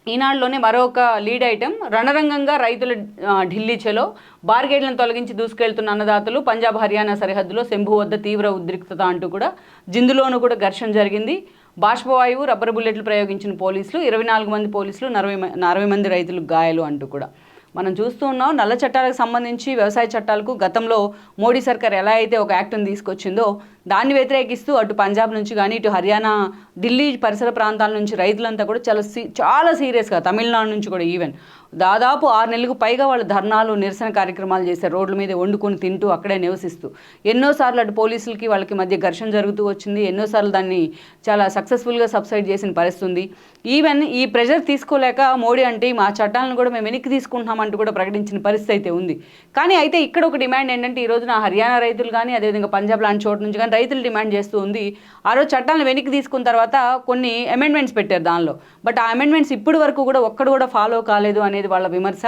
ఈనాడులోనే మరొక lead item రణరంగంగా రైతుల ఢిల్లీ చలో బార్గేట్లను తొలగించి దూసుకెళ్తున్న అన్నదాతలు పంజాబ్ హర్యానా సరిహద్దులో శంభు వద్ద తీవ్ర ఉద్రిక్తత అంటూ కూడా జిందులోనూ కూడా ఘర్షణ జరిగింది. బాష్పవాయువు రబ్బర్ బుల్లెట్లు ప్రయోగించిన పోలీసులు 24 మంది పోలీసులు 40 మంది రైతులకు గాయాలు అంటూ కూడా మనం చూస్తూ ఉన్నాం. నల్ల చట్టాలకు సంబంధించి వ్యవసాయ చట్టాలకు గతంలో మోడీ సర్కార్ ఎలా అయితే ఒక యాక్ట్ని తీసుకొచ్చిందో దాన్ని వ్యతిరేకిస్తూ అటు పంజాబ్ నుంచి కానీ ఇటు హర్యానా ఢిల్లీ పరిసర ప్రాంతాల నుంచి రైతులంతా కూడా చాలా సీరియస్గా, తమిళనాడు నుంచి కూడా ఈవెన్ దాదాపు 6 నెలలకు పైగా వాళ్ళు ధర్నాలు నిరసన కార్యక్రమాలు చేశారు. రోడ్ల మీద వండుకొని తింటూ అక్కడే నివసిస్తూ ఎన్నోసార్లు అటు పోలీసులకి వాళ్ళకి మధ్య ఘర్షణ జరుగుతూ వచ్చింది. ఎన్నోసార్లు దాన్ని చాలా సక్సెస్ఫుల్గా సబ్సైడ్ చేసిన పరిస్థితి ఉంది. ఈవెన్ ఈ ప్రెషర్ తీసుకోలేక మోడీ అంటే మా చట్టాలను కూడా మేము వెనక్కి తీసుకుంటున్నామంటూ కూడా ప్రకటించిన పరిస్థితి అయితే ఉంది. కానీ అయితే ఇక్కడ ఒక డిమాండ్ ఏంటంటే ఈ రోజున హర్యానా రైతులు కానీ అదేవిధంగా పంజాబ్ లాంటి చోట నుంచి కానీ రైతులు డిమాండ్ చేస్తూ ఉంది. ఆ రోజు చట్టాలను వెనక్కి తీసుకున్న తర్వాత కొన్ని అమెండ్మెంట్స్ పెట్టారు దానిలో. బట్ ఆ అమెండ్మెంట్స్ ఇప్పటి వరకు కూడా ఒక్కడు కూడా ఫాలో కాలేదు అనేది వాళ్ళ విమర్శ.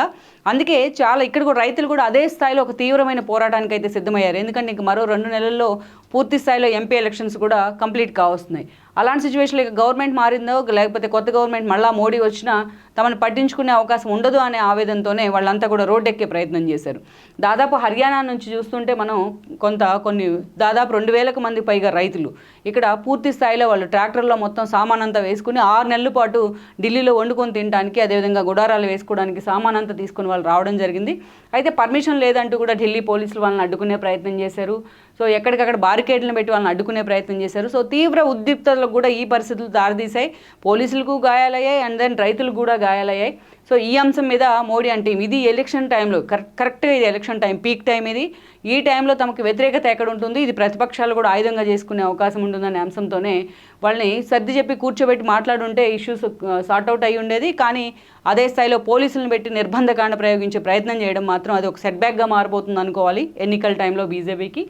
అందుకే చాలా ఇక్కడ కూడా రైతులు కూడా అదే స్థాయిలో ఒక తీవ్రమైన పోరాటానికి అయితే సిద్ధమయ్యారు. ఎందుకంటే ఇంక మరో 2 నెలల్లో పూర్తి స్థాయిలో ఎంపీ ఎలక్షన్స్ కూడా కంప్లీట్ కావస్తున్నాయి. అలాంటి సిచ్యువేషన్లో ఇక గవర్నమెంట్ మారిందో లేకపోతే కొత్త గవర్నమెంట్ మళ్ళీ మోడీ వచ్చినా తమను పట్టించుకునే అవకాశం ఉండదు అనే ఆవేదనతోనే వాళ్ళంతా కూడా రోడ్డెక్కే ప్రయత్నం చేశారు. దాదాపు హర్యానా నుంచి చూస్తుంటే మనం కొన్ని దాదాపు 2000 మంది పైగా రైతులు ఇక్కడ పూర్తి స్థాయిలో వాళ్ళు ట్రాక్టర్లో మొత్తం సామానంతా వేసుకుని 6 నెలల పాటు ఢిల్లీలో వండుకొని తినడానికి అదేవిధంగా గుడారాలు వేసుకోవడానికి సామానంతా తీసుకుని వాళ్ళు రావడం జరిగింది. అయితే పర్మిషన్ లేదంటూ కూడా ఢిల్లీ పోలీసులు వాళ్ళని అడ్డుకునే ప్రయత్నం చేశారు. సో ఎక్కడికక్కడ బారికేడ్లను పెట్టి వాళ్ళని అడ్డుకునే ప్రయత్నం చేశారు. సో తీవ్ర ఉద్రిక్తతలకు కూడా ఈ పరిస్థితులు దారితీశాయి. పోలీసులకు గాయాలయ్యాయి అండ్ దెన్ రైతులకు కూడా గాయాలయ్యాయి. సో ఈ అంశం మీద మోడీ అంటే ఇది ఎలక్షన్ టైంలో కరెక్ట్గా ఇది ఎలక్షన్ టైం, పీక్ టైం ఇది. ఈ టైంలో తమకు వ్యతిరేకత ఎక్కడ ఉంటుంది, ఇది ప్రతిపక్షాలు కూడా ఆయుధంగా చేసుకునే అవకాశం ఉంటుందనే అంశంతోనే వాళ్ళని సర్ది చెప్పి కూర్చోబెట్టి మాట్లాడుంటే ఇష్యూస్ సార్ట్అవుట్ అయ్యి ఉండేది. కానీ అదే స్థాయిలో పోలీసులను పెట్టి నిర్బంధకాండ ప్రయోగించే ప్రయత్నం చేయడం మాత్రం అది ఒక సెట్బ్యాక్గా మారిపోతుంది అనుకోవాలి ఎన్నికల టైంలో బీజేపీకి.